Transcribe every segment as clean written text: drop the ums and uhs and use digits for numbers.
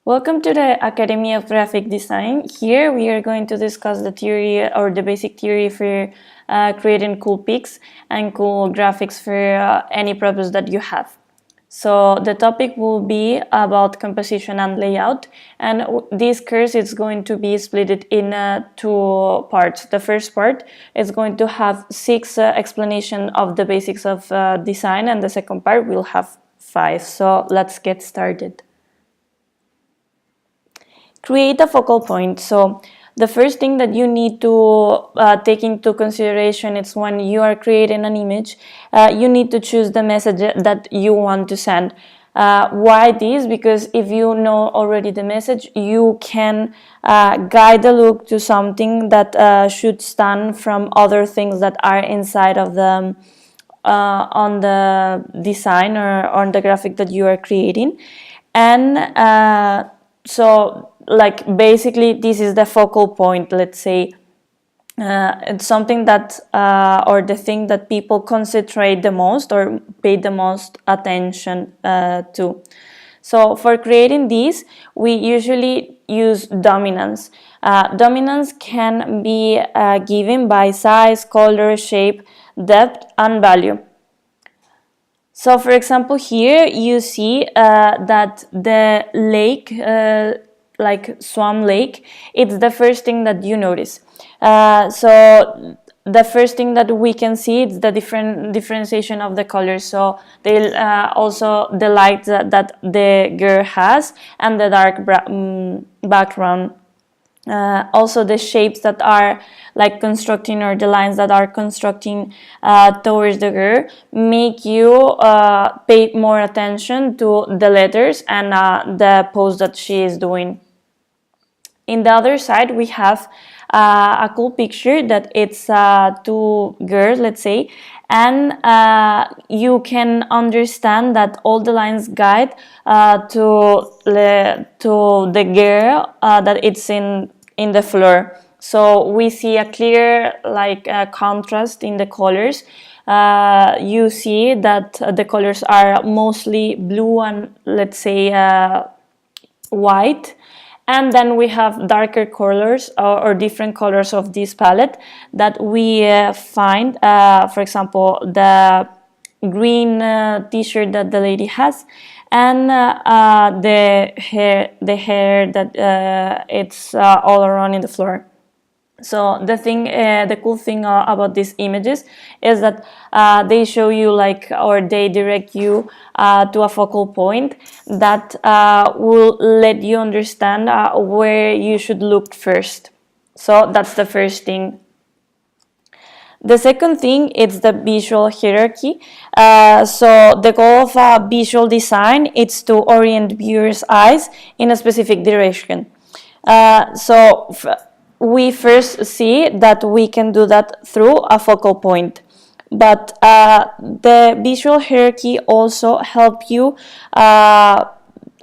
Welcome to the Academy of Graphic Design. Here we are going to discuss the theory or the basic theory for creating cool pics and cool graphics for any purpose that you have. So the topic will be about composition and layout, and this course is going to be split in two parts. The first part is going to have 6 explanation of the basics of design, and the second part will have 5. So let's get started. Create a focal point. So the first thing that you need to take into consideration is when you are creating an image, you need to choose the message that you want to send. Why this? Because if you know already the message, you can guide the look to something that should stand from other things that are inside of the on the design or on the graphic that you are creating. And so like basically this is the focal point, let's say. It's something that or the thing that people concentrate the most or pay the most attention to. So for creating these, we usually use dominance. Dominance can be given by size, color, shape, depth, and value. So for example, here you see that the lake, like Swam Lake, it's the first thing that you notice. So the first thing that we can see is the differentiation of the colors. So they also the light that the girl has and the dark background. Also the shapes that are like constructing, or the lines that are constructing towards the girl, make you pay more attention to the letters and the pose that she is doing. In the other side, we have a cool picture that it's two girls, let's say, and you can understand that all the lines guide to the girl that it's in the floor. So we see a clear contrast in the colors. You see that the colors are mostly blue and, let's say, white. And then we have darker colors or different colors of this palette that we find, for example, the green t-shirt that the lady has, and the hair that it's all around in the floor. So the cool thing about these images is that they show you or they direct you to a focal point that will let you understand where you should look first. So that's the first thing. The second thing is the visual hierarchy. So the goal of visual design is to orient viewers' eyes in a specific direction. We first see that we can do that through a focal point. But the visual hierarchy also help you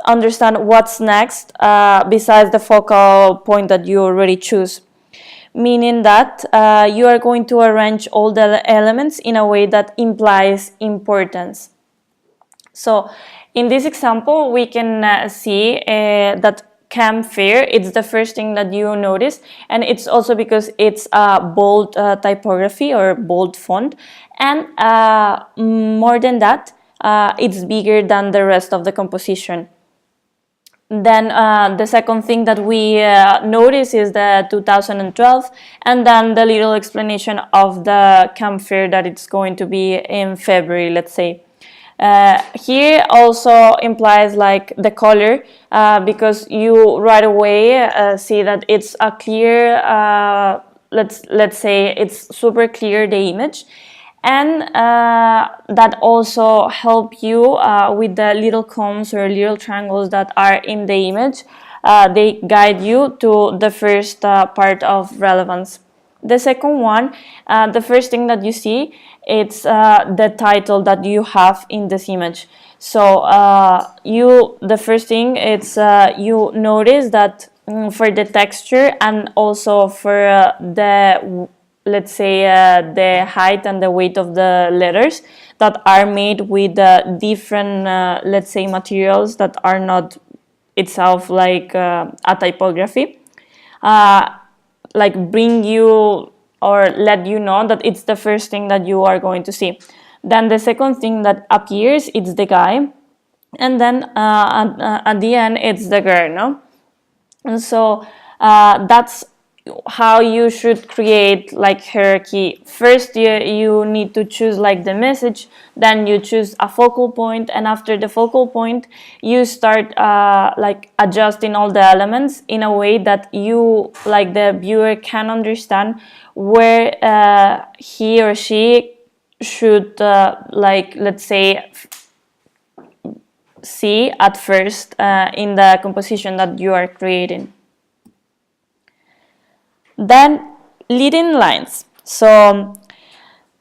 understand what's next besides the focal point that you already choose. Meaning that you are going to arrange all the elements in a way that implies importance. So in this example, we can see that campfire, it's the first thing that you notice, and it's also because it's a bold typography or bold font, and more than that, it's bigger than the rest of the composition. Then the second thing that we notice is the 2012, and then the little explanation of the campfire that it's going to be in February, let's say. Here also implies like the color, because you right away see that it's a clear, let's say it's super clear, the image, and that also help you with the little cones or little triangles that are in the image. They guide you to the first part of relevance. The second one, the first thing that you see, it's the title that you have in this image. So the first thing, it's you notice that for the texture and also for let's say the height and the weight of the letters that are made with different let's say materials that are not itself like a typography, like bring you or let you know that it's the first thing that you are going to see. Then the second thing that appears, it's the guy, and then at the end it's the girl, no? And so that's how you should create like hierarchy. First you need to choose like the message, then you choose a focal point, and after the focal point you start like adjusting all the elements in a way that you, like the viewer, can understand where he or she should like, let's say, see at first in the composition that you are creating. Then leading lines. So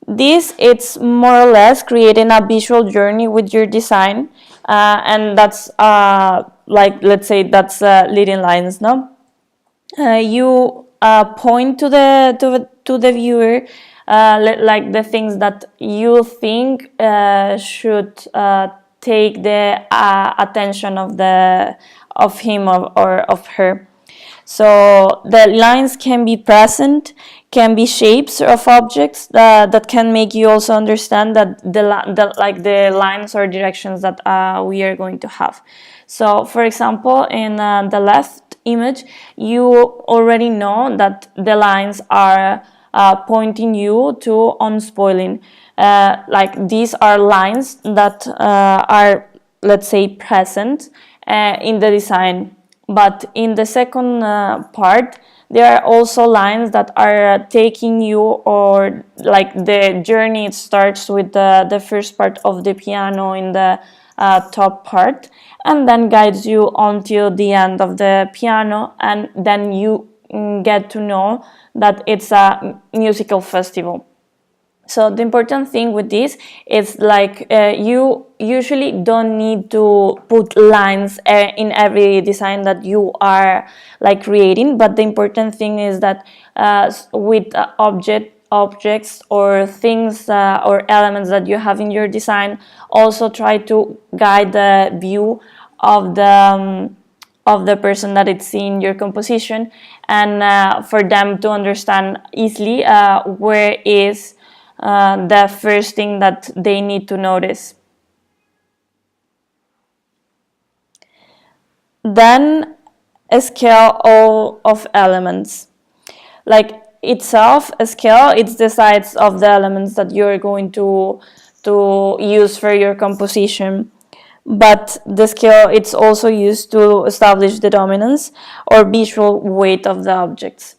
this, it's more or less creating a visual journey with your design, and that's like, let's say that's leading lines, no? You point to the viewer like the things that you think should take the attention of him or of her. So the lines can be present, can be shapes of objects that can make you also understand that the lines or directions that we are going to have. So for example, in the left image, you already know that the lines are pointing you to unspoiling. Like these are lines that are, let's say, present in the design. But in the second part, there are also lines that are taking you, or like the journey, it starts with the first part of the piano in the top part, and then guides you until the end of the piano, and then you get to know that it's a musical festival. So the important thing with this is like you usually don't need to put lines in every design that you are like creating, but the important thing is that with objects or things or elements that you have in your design, also try to guide the view of the person that it's seeing your composition, and for them to understand easily where is the first thing that they need to notice. Then a scale of elements. Like itself, a scale, it's the size of the elements that you're going to use for your composition. But the scale, it's also used to establish the dominance or visual weight of the objects.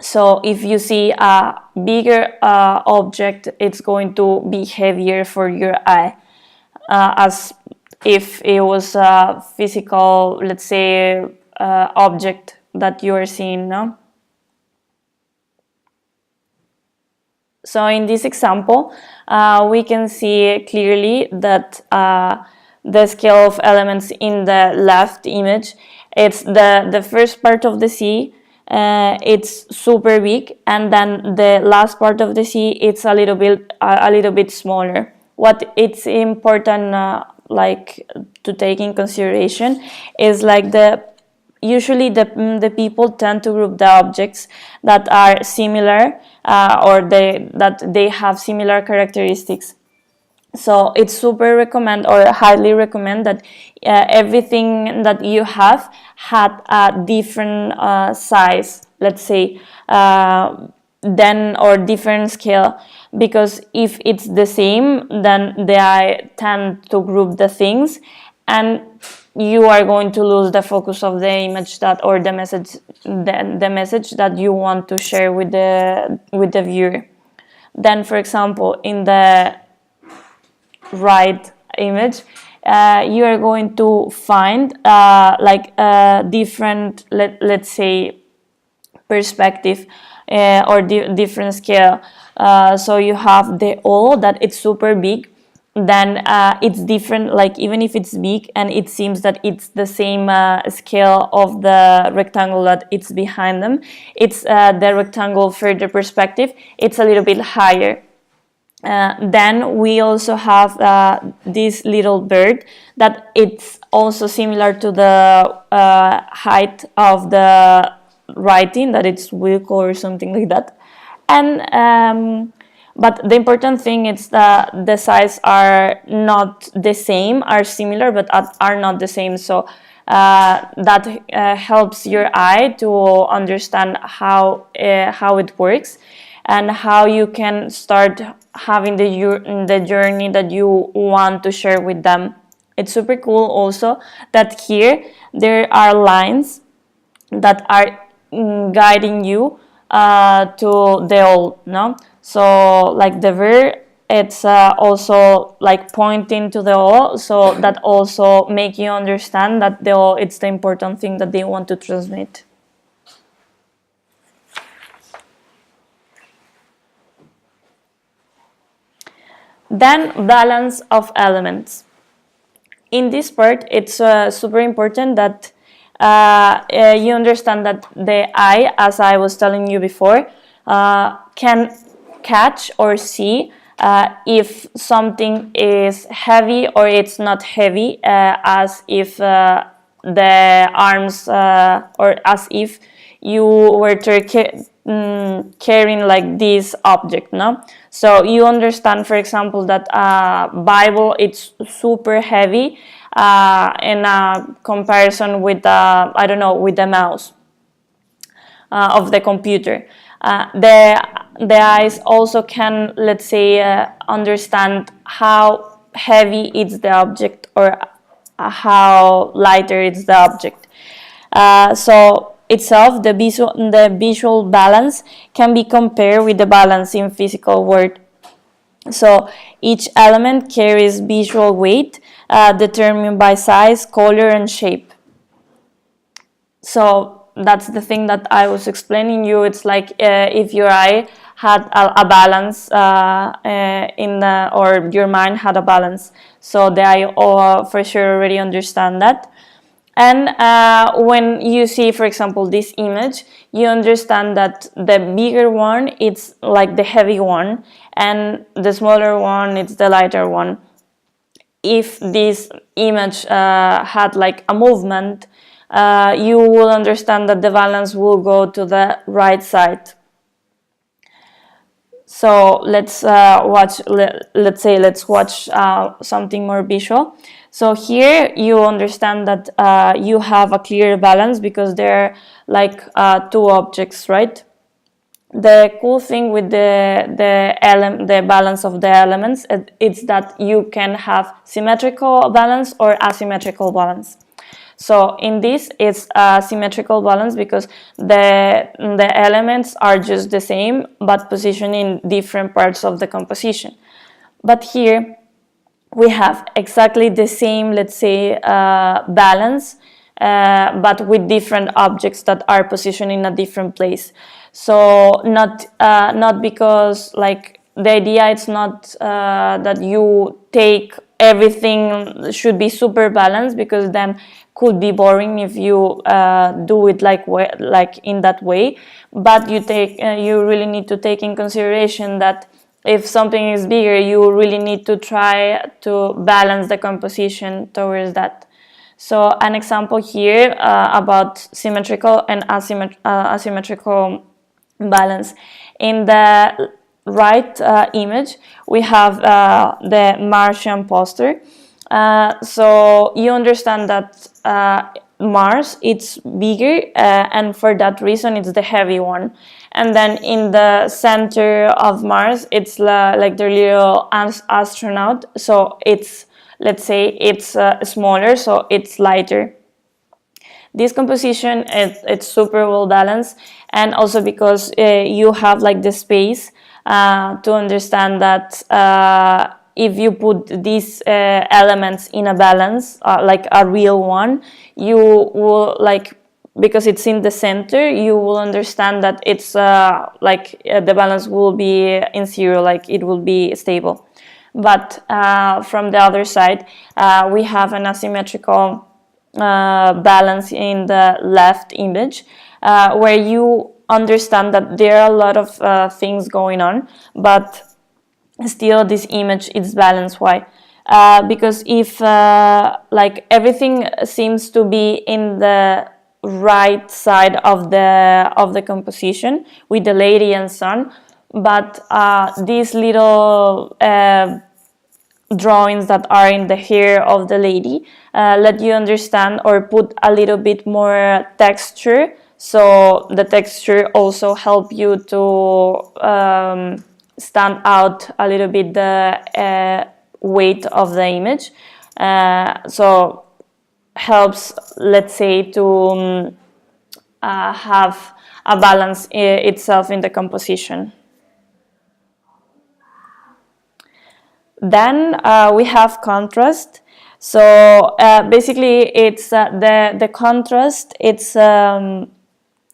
So if you see a bigger object, it's going to be heavier for your eye, as if it was a physical, let's say, object that you are seeing, no? So in this example, we can see clearly that the scale of elements in the left image, it's the first part of the sea, it's super big, and then the last part of the sea, it's a little bit smaller. What it's important like to take in consideration is like usually the people tend to group the objects that are similar or that they have similar characteristics. So it's super recommend or highly recommend that everything that you have had a different size, let's say, then or different scale, because if it's the same, then they tend to group the things, and you are going to lose the focus of the image that, or the message, the message that you want to share with the viewer. Then, for example, in the right image, you are going to find like a different, let's say, perspective or different scale. So you have the O that it's super big, then it's different, like even if it's big and it seems that it's the same scale of the rectangle that it's behind them, it's the rectangle for the perspective, it's a little bit higher. Then we also have this little bird that it's also similar to the height of the writing, that it's weak or something like that. And but the important thing is that the size are not the same, are similar, but are not the same. So that helps your eye to understand how it works and how you can start having the journey that you want to share with them. It's super cool also that here there are lines that are guiding you to the old, no? So like the ver, it's also like pointing to the o, so that also make you understand that the o, it's the important thing that they want to transmit. Then balance of elements. In this part, it's super important that you understand that the eye, as I was telling you before, can catch or see if something is heavy or it's not heavy, as if the arms or as if you were carrying like this object, no? So you understand, for example, that Bible, it's super heavy in a comparison with I don't know, with the mouse of the computer. The eyes also can, let's say, understand how heavy is the object or how lighter is the object. So itself, the visual balance can be compared with the balance in physical world. So each element carries visual weight determined by size, color, and shape. So that's the thing that I was explaining you. It's like if your eye had a balance in the, or your mind had a balance. So the eye for sure already understand that. And when you see, for example, this image, you understand that the bigger one, it's like the heavy one, and the smaller one, it's the lighter one. If this image had like a movement, you will understand that the balance will go to the right side. So let's watch. Let's watch something more visual. So here you understand that you have a clear balance because there are like two objects, right? The cool thing with the balance of the elements, it's that you can have symmetrical balance or asymmetrical balance. So in this, it's a symmetrical balance because the elements are just the same but positioned in different parts of the composition. But here we have exactly the same, let's say, balance, but with different objects that are positioned in a different place. So not because like the idea, it's not that you take everything should be super balanced, because then could be boring if you do it like in that way. But you really need to take in consideration that if something is bigger, you really need to try to balance the composition towards that. So an example here about symmetrical and asymmetrical balance. In the right image, we have the Martian poster. So you understand that Mars, it's bigger, and for that reason it's the heavy one. And then in the center of Mars, it's like the little astronaut, so it's, let's say, it's smaller, so it's lighter. This composition, it's super well balanced, and also because you have like the space to understand that if you put these elements in a balance, like a real one, you will, like, because it's in the center, you will understand that it's like the balance will be in zero, like it will be stable. But from the other side, we have an asymmetrical balance in the left image, where you understand that there are a lot of things going on, but still this image is balanced. Why? because if like everything seems to be in the right side of the composition with the lady and son, but these little drawings that are in the hair of the lady let you understand or put a little bit more texture, so the texture also help you to stand out a little bit the weight of the image, so helps, let's say, to have a balance itself in the composition. Then we have contrast. So basically, it's the contrast. It's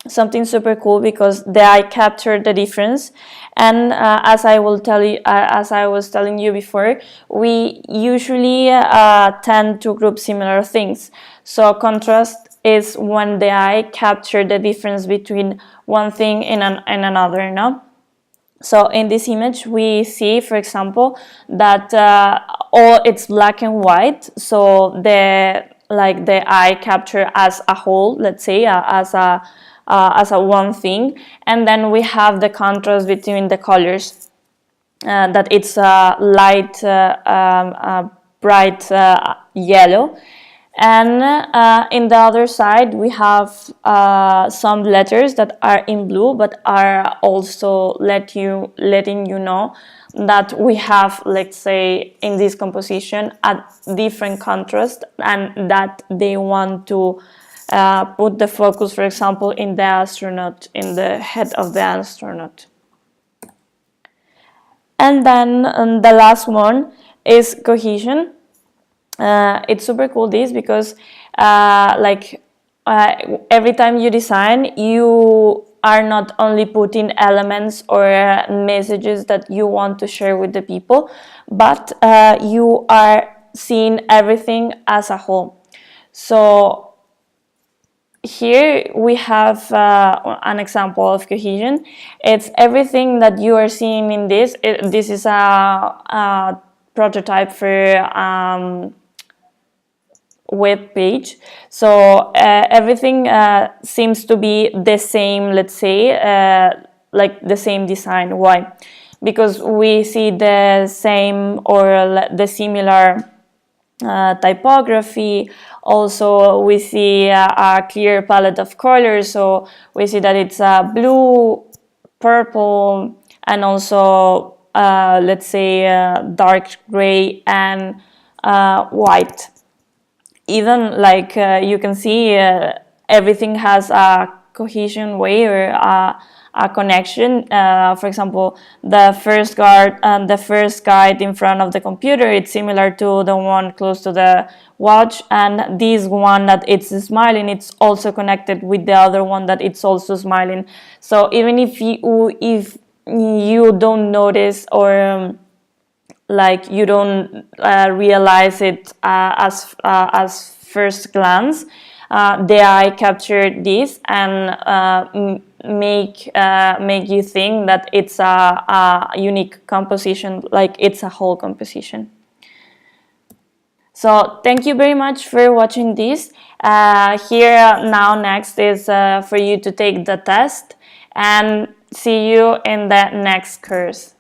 something super cool because the eye captured the difference, and as I will tell you, as I was telling you before, we usually tend to group similar things. So contrast is when the eye captured the difference between one thing and another, no? So in this image, we see, for example, that all it's black and white. So the eye capture as a whole, let's say, as a one thing, and then we have the contrast between the colors. That it's light, bright yellow. And in the other side, we have some letters that are in blue, but are also letting you know that we have, let's say, in this composition, a different contrast, and that they want to put the focus, for example, in the astronaut, in the head of the astronaut. And then the last one is cohesion. It's super cool this because every time you design, you are not only putting elements or messages that you want to share with the people, but you are seeing everything as a whole. So here we have an example of cohesion. It's everything that you are seeing in this. This is a prototype for web page. So everything seems to be the same, let's say, like the same design. Why? Because we see the same or the similar typography. Also, we see a clear palette of colors. So we see that it's blue, purple, and also let's say dark gray and white. Even like you can see everything has a cohesion way or a connection. For example, the first guide in front of the computer, it's similar to the one close to the watch, and this one that it's smiling, it's also connected with the other one that it's also smiling. So even if you don't notice or like you don't realize it as first glance, the eye captured this and make you think that it's a unique composition, like it's a whole composition. So thank you very much for watching this. Here now next is for you to take the test, and see you in the next course.